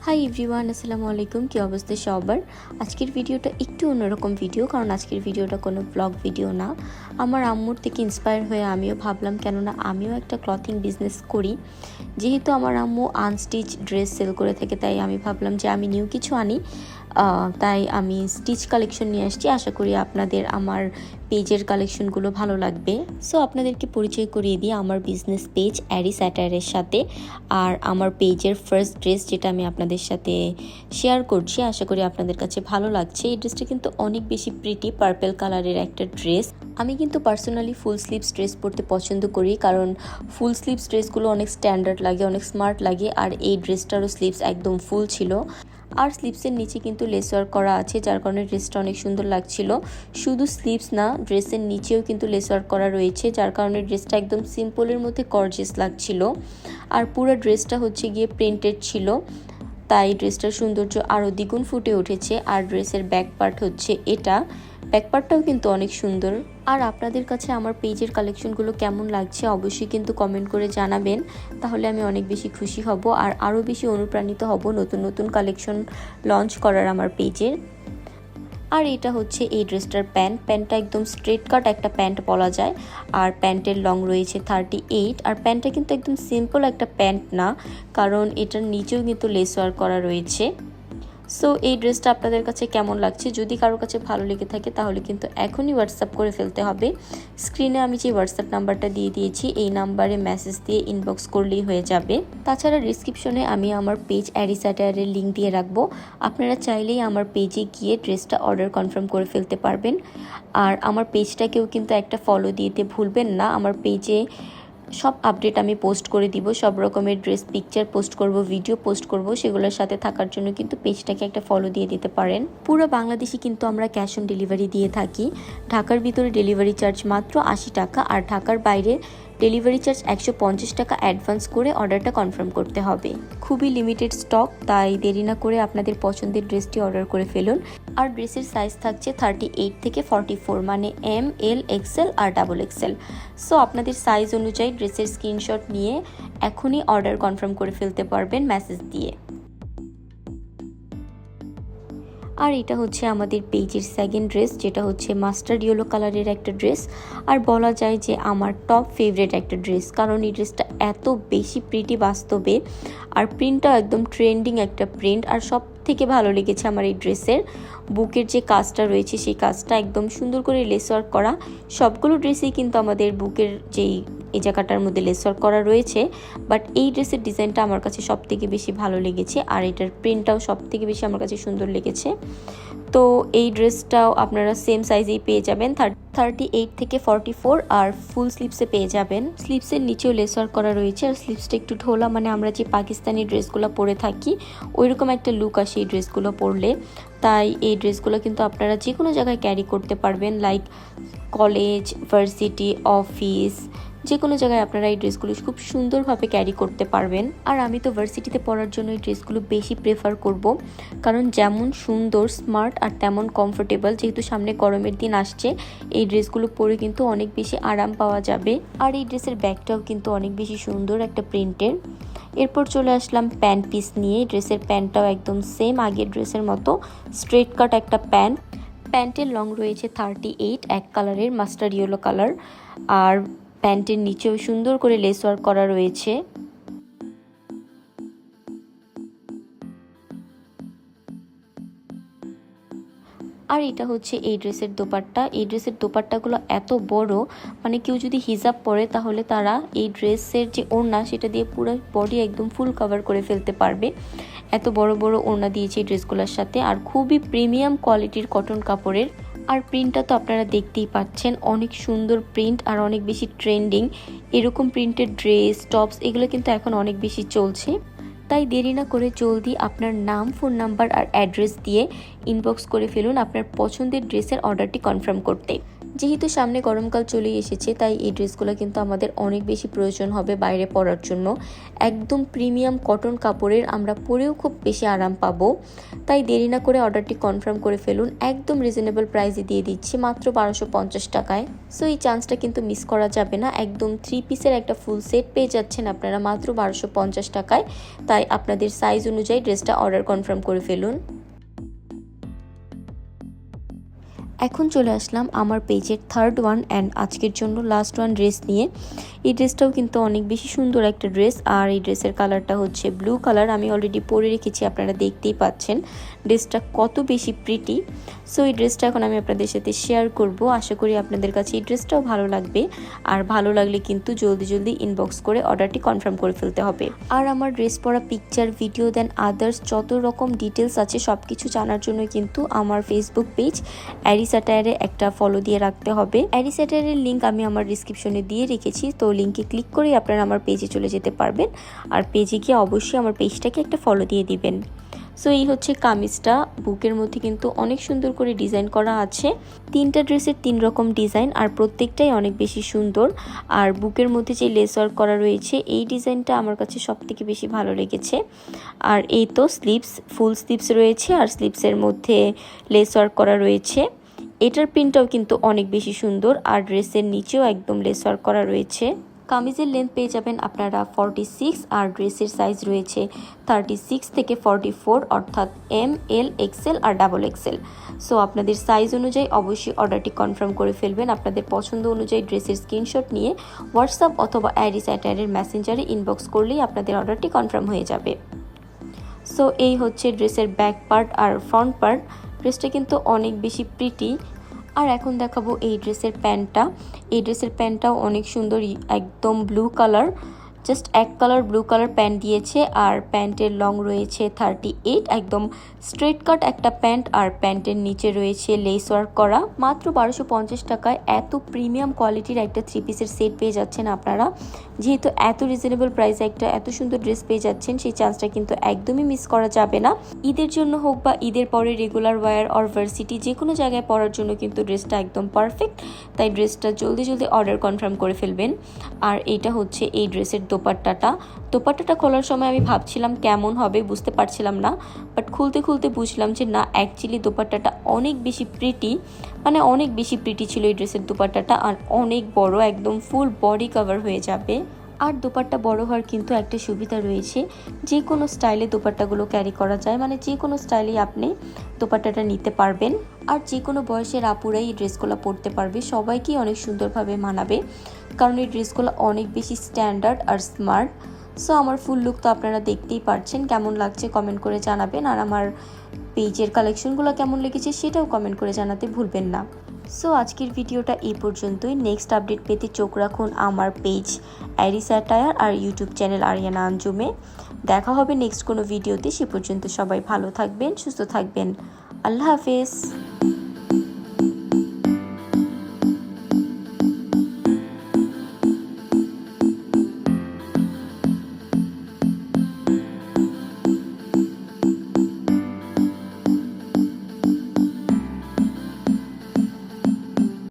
Hi everyone, আসসালামু আলাইকুম। কী অবস্থা সবার? আজকের ভিডিওটা একটু অন্যরকম ভিডিও, কারণ আজকের ভিডিওটা কোনো ব্লগ ভিডিও না। আমার আম্মুর থেকে ইন্সপায়ার হয়ে আমিও ভাবলাম কেননা আমিও একটা ক্লথিং বিজনেস করি। যেহেতু আমার আম্মু আনস্টিচ ড্রেস সেল করে থাকে, তাই আমি ভাবলাম যে আমি নিউ কিছু আনি। তাই আমি স্টিচ কালেকশন নিয়ে আসছি। আশা করি আপনাদের আমার পেজের কালেকশনগুলো ভালো লাগবে। সো আপনাদেরকে পরিচয় করিয়ে দিই আমার বিজনেস পেজ অ্যারিস অ্যাটায়ারের সাথে, আর আমার পেজের ফার্স্ট ড্রেস যেটা আমি আপনাদের সাথে শেয়ার করছি। আশা করি আপনাদের কাছে ভালো লাগছে। এই ড্রেসটা কিন্তু অনেক বেশি প্রিটি, পার্পল কালারের একটা ড্রেস। আমি কিন্তু পার্সোনালি ফুল স্লিভস ড্রেস পরতে পছন্দ করি, কারণ ফুল স্লিভস ড্রেসগুলো অনেক স্ট্যান্ডার্ড লাগে, অনেক স্মার্ট লাগে। আর এই ড্রেসটারও স্লিভস একদম ফুল ছিল, আর স্লিভসের নিচে কিন্তু লেস ওয়ার্ক করা আছে, যার কারণে ড্রেসটা অনেক সুন্দর লাগছিল। শুধু স্লিভস না, ড্রেসের নিচেও কিন্তু লেস ওয়ার্ক করা রয়েছে, যার কারণে ড্রেসটা একদম সিম্পলের মধ্যে গর্জিয়াস লাগছিল। আর পুরো ড্রেসটা হচ্ছে গিয়ে প্রিন্টেড ছিল, তাই ড্রেসটার সৌন্দর্য আরও দ্বিগুণ ফুটে উঠেছে। আর ড্রেসের ব্যাক পার্ট হচ্ছে এটা, ব্যাক পার্টটাও কিন্তু অনেক সুন্দর। আর আপনাদের কাছে আমার পেজের কালেকশনগুলো কেমন লাগছে অবশ্যই কিন্তু কমেন্ট করে জানাবেন, তাহলে আমি অনেক বেশি খুশি হব আর আরও বেশি অনুপ্রাণিত হব নতুন নতুন কালেকশন লঞ্চ করার আমার পেজের। আর এটা হচ্ছে এই ড্রেসটার প্যান্টটা একদম স্ট্রেট কাট একটা প্যান্ট বলা যায়। আর প্যান্টের লং রয়েছে 38। আর প্যান্টটা কিন্তু একদম সিম্পল একটা প্যান্ট না, কারণ এটার নিচেও কিন্তু লেস ওয়ার্ক করা রয়েছে। সো এই ড্রেসটা আপনাদের কাছে কেমন লাগছে? যদি কারোর কাছে ভালো লেগে থাকে তাহলে কিন্তু এখনই হোয়াটসঅ্যাপ করে ফেলতে হবে। স্ক্রিনে আমি যে হোয়াটসঅ্যাপ নাম্বারটা দিয়ে দিয়েছি, এই নাম্বারে মেসেজ দিয়ে ইনবক্স করলেই হয়ে যাবে। তাছাড়া ডিসক্রিপশনে আমি আমার পেজ অ্যারিস অ্যাটায়ারের লিঙ্ক দিয়ে রাখবো, আপনারা চাইলেই আমার পেজে গিয়ে ড্রেসটা অর্ডার কনফার্ম করে ফেলতে পারবেন। আর আমার পেজটাকেও কিন্তু একটা ফলো দিতে ভুলবেন না। আমার পেজে সব আপডেট আমি পোস্ট করে দিব, সব রকমের ড্রেস পিকচার পোস্ট করব, ভিডিও পোস্ট করব। সেগুলোর সাথে থাকার জন্য কিন্তু পেজটাকে একটা ফলো দিয়ে দিতে পারেন। পুরো বাংলাদেশে কিন্তু আমরা ক্যাশ অন ডেলিভারি দিয়ে থাকি। ঢাকার ভিতরে ডেলিভারি চার্জ মাত্র 80 টাকা, আর ঢাকার বাইরে ডেলিভারি চার্জ 150 টাকা অ্যাডভান্স করে অর্ডারটা কনফার্ম করতে হবে। খুবই লিমিটেড স্টক, তাই দেরি না করে আপনাদের পছন্দের ড্রেসটি অর্ডার করে ফেলুন। আর ড্রেসের সাইজ থাকছে 38 থেকে 44, মানে এম, এল, এক্সেল আর ডাবল এক্সেল। সো আপনাদের সাইজ অনুযায়ী ড্রেসের স্ক্রিনশট নিয়ে এখনই অর্ডার কনফার্ম করে ফেলতে পারবেন মেসেজ দিয়ে। আর এটা হচ্ছে আমাদের পেজের সেকেন্ড ড্রেস, যেটা হচ্ছে মাস্টার্ড ইয়েলো কালারের একটা ড্রেস। আর বলা যায় যে আমার টপ ফেভারিট একটা ড্রেস, কারণ এই ড্রেসটা এত বেশি প্রিটি বাস্তবে, আর প্রিন্টটাও একদম ট্রেন্ডিং একটা প্রিন্ট। আর সব থেকে ভালো লেগেছে আমার এই ড্রেসের বুকের যে কাজটা রয়েছে, সেই কাজটা একদম সুন্দর করে লেস ওয়ার্ক করা। সবগুলো ড্রেসেই কিন্তু আমাদের বুকের যেই এই জায়গাটার মধ্যে লেস ওয়ার্ক করা রয়েছে, বাট এই ড্রেসের ডিজাইনটা আমার কাছে সব থেকে বেশি ভালো লেগেছে, আর এটার প্রিন্টটাও সব থেকে বেশি আমার কাছে সুন্দর লেগেছে। তো এই ড্রেসটাও আপনারা সেম সাইজেই পেয়ে যাবেন, 38 থেকে 44, আর ফুল স্লিভসে পেয়ে যাবেন। স্লিভসের নিচেও লেস ওয়ার্ক করা রয়েছে, আর স্লিভসটা একটু ঢোলা, মানে আমরা যে পাকিস্তানি ড্রেসগুলো পরে থাকি ওইরকম একটা লুক আসে এই ড্রেসগুলো পরলে। তাই এই ড্রেসগুলো কিন্তু আপনারা যে কোনো জায়গায় ক্যারি করতে পারবেন, লাইক কলেজ, ভার্সিটি, অফিস, যে কোনো জায়গায় আপনারা এই ড্রেসগুলো খুব সুন্দরভাবে ক্যারি করতে পারবেন। আর আমি তো ভার্সিটিতে পরার জন্য এই ড্রেসগুলো বেশি প্রেফার করব, কারণ যেমন সুন্দর, স্মার্ট, আর তেমন কমফোর্টেবল। যেহেতু সামনে গরমের দিন আসছে, এই ড্রেসগুলো পরে কিন্তু অনেক বেশি আরাম পাওয়া যাবে। আর এই ড্রেসের ব্যাগটাও কিন্তু অনেক বেশি সুন্দর একটা প্রিন্টের। এরপর চলে আসলাম প্যান্ট পিস নিয়ে। ড্রেসের প্যান্টটাও একদম সেম আগের ড্রেসের মতো, স্ট্রেট কাট একটা প্যান্ট। প্যান্টের লং রয়েছে 38, এক কালারের মাস্টার্ড ইয়েলো কালার। আর প্যান্টের নিচেও সুন্দর করে লেস ওয়ার্ক করা রয়েছে। আর এটা হচ্ছে এই ড্রেসের দোপাট্টা। এই ড্রেসের দোপাট্টাগুলো এত বড়, মানে কেউ যদি হিজাব পরে তাহলে তারা এই ড্রেসের যে ওড়না সেটা দিয়ে পুরো বডি একদম ফুল কভার করে ফেলতে পারবে। এত বড় বড় ওড়না দিয়েছে এই ড্রেসগুলোর সাথে, আর খুবই প্রিমিয়াম কোয়ালিটির কটন কাপড়ের। আর প্রিন্টটা তো আপনারা দেখতেই পাচ্ছেন, অনেক সুন্দর প্রিন্ট আর অনেক বেশি ট্রেন্ডিং। এরকম প্রিন্টেড ড্রেস, টপস এগুলো কিন্তু এখন অনেক বেশি চলছে। তাই দেরি না করে জলদি আপনার নাম, ফোন নাম্বার আর অ্যাড্রেস দিয়ে ইনবক্স করে ফেলুন আপনার পছন্দের ড্রেসের অর্ডারটি কনফার্ম করতে। যেহেতু সামনে গরমকাল চলে এসেছে তাই এই ড্রেসগুলো কিন্তু আমাদের অনেক বেশি প্রয়োজন হবে বাইরে পরার জন্য। একদম প্রিমিয়াম কটন কাপড়ের, আমরা পরেও খুব বেশি আরাম পাবো। তাই দেরি না করে অর্ডারটি কনফার্ম করে ফেলুন। একদম রিজনেবল প্রাইসে দিয়ে দিচ্ছি মাত্র 1250 টাকায়। সো এই চান্সটা কিন্তু মিস করা যাবে না। একদম 3 পিসের একটা ফুল সেট পেয়ে যাচ্ছেন আপনারা মাত্র 1250 টাকায়। তাই আপনাদের সাইজ অনুযায়ী ড্রেসটা অর্ডার কনফার্ম করে ফেলুন। এখন চলে আসলাম আমার পেজের থার্ড ওয়ান অ্যান্ড আজকের জন্য লাস্ট ওয়ান ড্রেস নিয়ে। এই ড্রেসটাও কিন্তু অনেক বেশি সুন্দর একটা ড্রেস, আর এই ড্রেসের কালারটা হচ্ছে ব্লু কালার। আমি অলরেডি পরে রেখেছি, আপনারা দেখতেই পাচ্ছেন ড্রেসটা কত বেশি প্রিটি। সো এই ড্রেসটা এখন আমি আপনাদের সাথে শেয়ার করব। আশা করি আপনাদের কাছে এই ড্রেসটাও ভালো লাগবে, আর ভালো লাগলে কিন্তু জলদি জলদি ইনবক্স করে অর্ডারটি কনফার্ম করে ফেলতে হবে। আর আমার ড্রেস পরা পিকচার, ভিডিও, দেন আদার্স যত রকম ডিটেলস আছে সব কিছু জানার জন্য কিন্তু আমার ফেসবুক পেজ অ্যারিস অ্যাটায়ারে একটা ফলো দিয়ে রাখতে হবে। অ্যারিস অ্যাটায়ারের লিঙ্ক আমি আমার ডিসক্রিপশনে দিয়ে রেখেছি, তো লিঙ্কে ক্লিক করে আপনারা আমার পেজে চলে যেতে পারবেন। আর পেজে গিয়ে অবশ্যই আমার পেজটাকে একটা ফলো দিয়ে দিবেন। সো এই হচ্ছে কামিজটা। বুকের মধ্যে কিন্তু অনেক সুন্দর করে ডিজাইন করা আছে। 3টা ড্রেসের 3 রকম ডিজাইন, আর প্রত্যেকটাই অনেক বেশি সুন্দর। আর বুকের মধ্যে যে লেস ওয়ার্ক করা রয়েছে এই ডিজাইনটা আমার কাছে সবথেকে বেশি ভালো লেগেছে। আর এই তো স্লিভস, ফুল স্লিভস রয়েছে, আর স্লিভসের মধ্যে লেস ওয়ার্ক করা রয়েছে। এটার প্রিন্টটাও কিন্তু অনেক বেশি সুন্দর, আর ড্রেসের নিচেও একদম লেস ওয়ার্ক করা রয়েছে। কামিজের লেন্থ পেয়ে যাবেন আপনারা 46, আর ড্রেসের সাইজ রয়েছে 36 থেকে 44, অর্থাৎ ML, XL আর XXL। সো আপনাদের সাইজ অনুযায়ী অবশ্যই অর্ডারটি কনফার্ম করে ফেলবেন। আপনাদের পছন্দ অনুযায়ী ড্রেসের স্ক্রিনশট নিয়ে হোয়াটসঅ্যাপ অথবা অ্যারিস অ্যাটায়ারের মেসেঞ্জারে ইনবক্স করলেই আপনাদের অর্ডারটি কনফার্ম হয়ে যাবে। সো এই হচ্ছে ড্রেসের ব্যাক পার্ট আর ফ্রন্ট পার্ট। ড্রেসটা কিন্তু অনেক বেশি প্রিটি। আর এখন দেখাবো এই ড্রেসের প্যান্টটা। এই ড্রেসের প্যান্টটাও অনেক সুন্দর, একদম ব্লু কালার, জাস্ট এক কালার ব্লু কালার প্যান্ট দিয়েছে। আর প্যান্টের লং রয়েছে 38, একদম স্ট্রেট কাট একটা প্যান্ট। আর প্যান্টের নিচে রয়েছে লেস ওয়ার্ক করা। মাত্র 1250 টাকায় এত প্রিমিয়াম কোয়ালিটির একটা 3 পিসের সেট পেয়ে যাচ্ছেন আপনারা। যেহেতু এত রিজনেবল প্রাইসে একটা এত সুন্দর ড্রেস পেয়ে যাচ্ছেন, সেই চান্সটা কিন্তু একদমই মিস করা যাবে না। ঈদের জন্য হোক বা ঈদের পরে রেগুলার ওয়্যার অর ভার্সিটি যে কোনো জায়গায় পরার জন্য কিন্তু ড্রেসটা একদম পারফেক্ট। তাই ড্রেসটা জলদি জলদি অর্ডার কনফার্ম করে ফেলবেন। আর এইটা হচ্ছে এই ড্রেসের দোপাট্টাটা খোলার সময় আমি ভাবছিলাম কেমন হবে, বুঝতে পারছিলাম না, বাট খুলতে খুলতে বুঝলাম যে না, অ্যাকচুয়ালি দোপাট্টাটা অনেক বেশি প্রিটি, মানে অনেক বেশি প্রিটি ছিল এই ড্রেসের দোপাট্টাটা। আর অনেক বড়, একদম ফুল বডি কভার হয়ে যাবে। আর দোপাট্টা বড় হওয়ার কিন্তু একটা সুবিধা রয়েছে, যে কোনো স্টাইলে দোপাট্টাগুলো ক্যারি করা যায়, মানে যে কোনো স্টাইলেই আপনি দোপাট্টাটা নিতে পারবেন। আর যে কোনো বয়সের আপুরাই এই ড্রেসগুলো পরতে পারবে, সবাইকেই অনেক সুন্দরভাবে মানাবে, কারণ এই ড্রেসগুলো অনেক বেশি স্ট্যান্ডার্ড আর স্মার্ট। সো আমার ফুল লুক তো আপনারা দেখতেই পারছেন, কেমন লাগছে কমেন্ট করে জানাবেন। আর আমার পেজের কালেকশনগুলো কেমন লেগেছে সেটাও কমেন্ট করে জানাতে ভুলবেন না। সো আজকের ভিডিওটা এই পর্যন্তই। নেক্সট আপডেট পেতে চোখ রাখুন আমার পেজ অ্যারিস অ্যাটায়ার আর ইউটিউব চ্যানেল আরিয়ানা আঞ্জুমে। দেখা হবে নেক্সট কোনো ভিডিওতে। সে পর্যন্ত সবাই ভালো থাকবেন, সুস্থ থাকবেন। আল্লাহ হাফেজ।